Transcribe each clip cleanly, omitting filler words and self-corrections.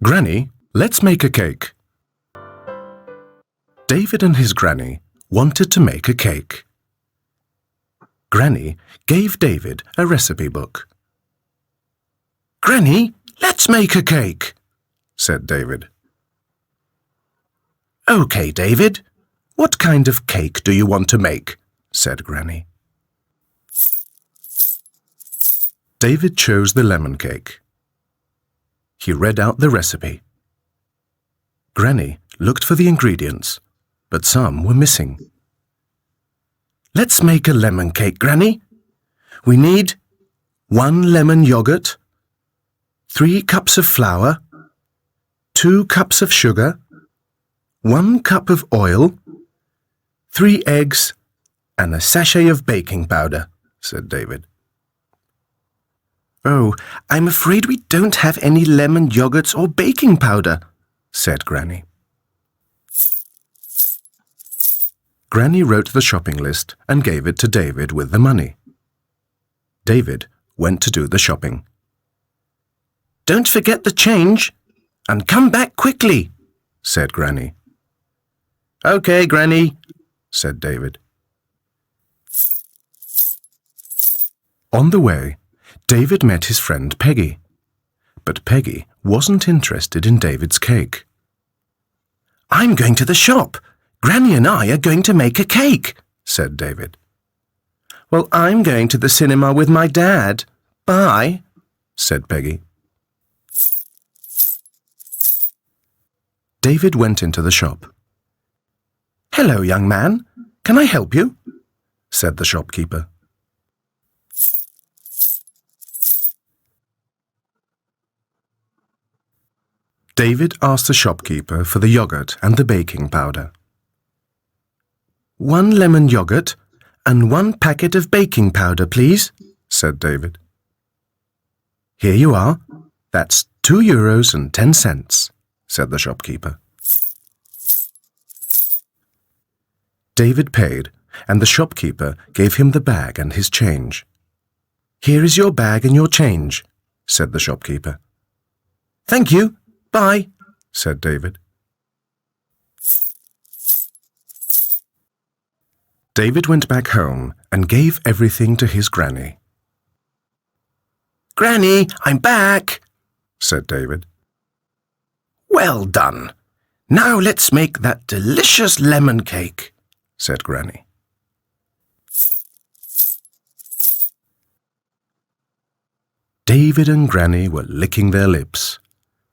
Granny, let's make a cake. David and his granny wanted to make a cake. Granny gave David a recipe book. Granny, let's make a cake, said David. OK, David. What kind of cake do you want to make? Said Granny. David chose the lemon cake. He read out the recipe. Granny looked for the ingredients, but some were missing. Let's make a lemon cake, Granny. We need 1 lemon yogurt, 3 cups of flour, 2 cups of sugar, 1 cup of oil, 3 eggs, and a sachet of baking powder, said David. Oh, I'm afraid we don't have any lemon yogurts or baking powder, said Granny. Granny wrote the shopping list and gave it to David with the money. David went to do the shopping. Don't forget the change, and come back quickly, said Granny. OK, Granny, said David. On the way, David met his friend Peggy, but Peggy wasn't interested in David's cake. I'm going to the shop. Granny and I are going to make a cake, said David. Well, I'm going to the cinema with my dad. Bye, said Peggy. David went into the shop. Hello, young man. Can I help you? Said the shopkeeper. David asked the shopkeeper for the yogurt and the baking powder. 1 lemon yogurt and 1 packet of baking powder, please, said David. Here you are. That's €2.10, said the shopkeeper. David paid, and the shopkeeper gave him the bag and his change. Here is your bag and your change, said the shopkeeper. Thank you. Bye, said David. David went back home and gave everything to his granny. Granny, I'm back, said David. Well done. Now let's make that delicious lemon cake, said Granny. David and Granny were licking their lips.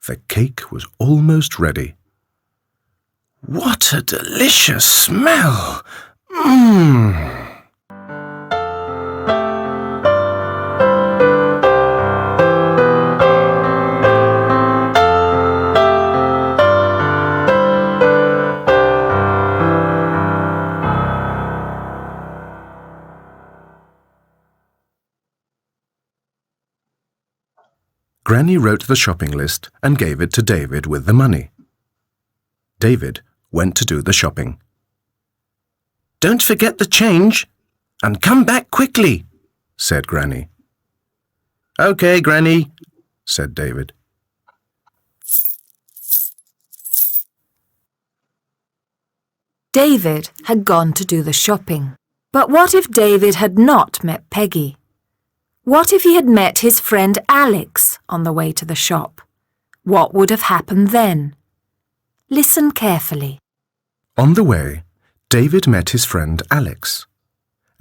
The cake was almost ready. What a delicious smell! Mmm! Granny wrote the shopping list and gave it to David with the money. David went to do the shopping. Don't forget the change, and come back quickly, said Granny. OK, Granny, said David. David had gone to do the shopping. But what if David had not met Peggy? What if he had met his friend Alex on the way to the shop? What would have happened then? Listen carefully. On the way, David met his friend Alex,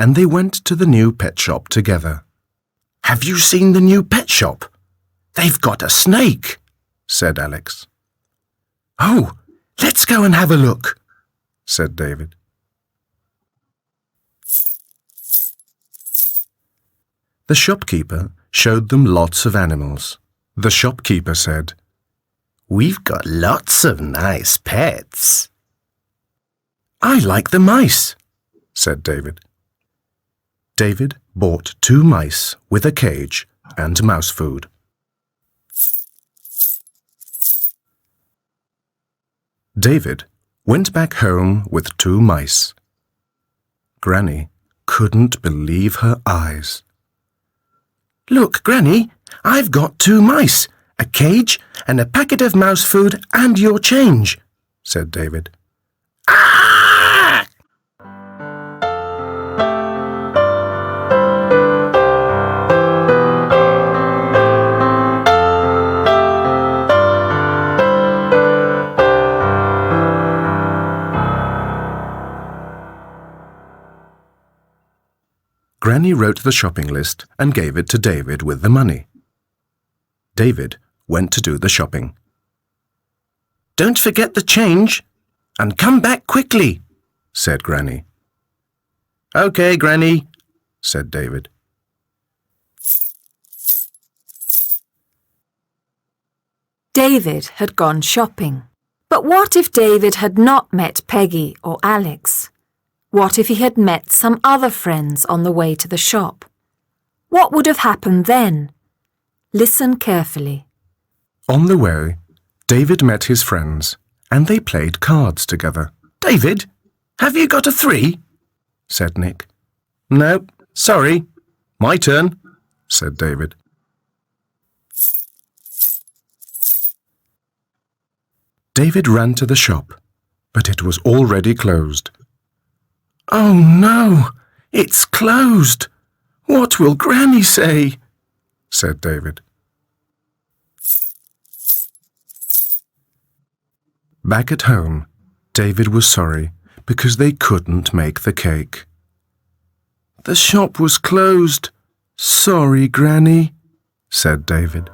and they went to the new pet shop together. Have you seen the new pet shop? They've got a snake, said Alex. Oh, let's go and have a look, said David. The shopkeeper showed them lots of animals. The shopkeeper said, We've got lots of nice pets. I like the mice, said David. David bought 2 mice with a cage and mouse food. David went back home with 2 mice. Granny couldn't believe her eyes. Look, Granny, I've got 2 mice, A cage and a packet of mouse food and your change, said David. Ah! Granny wrote the shopping list and gave it to David with the money. David went to do the shopping. Don't forget the change, and come back quickly, said Granny. OK, Granny, said David. David had gone shopping. But what if David had not met Peggy or Alex? What if he had met some other friends on the way to the shop? What would have happened then? Listen carefully. On the way, David met his friends, and they played cards together. David, have you got a 3? said Nick. No, sorry. My turn, said David. David ran to the shop, but it was already closed. Oh no, it's closed. What will Granny say? said David. Back at home, David was sorry because they couldn't make the cake. The shop was closed. Sorry, Granny, said David.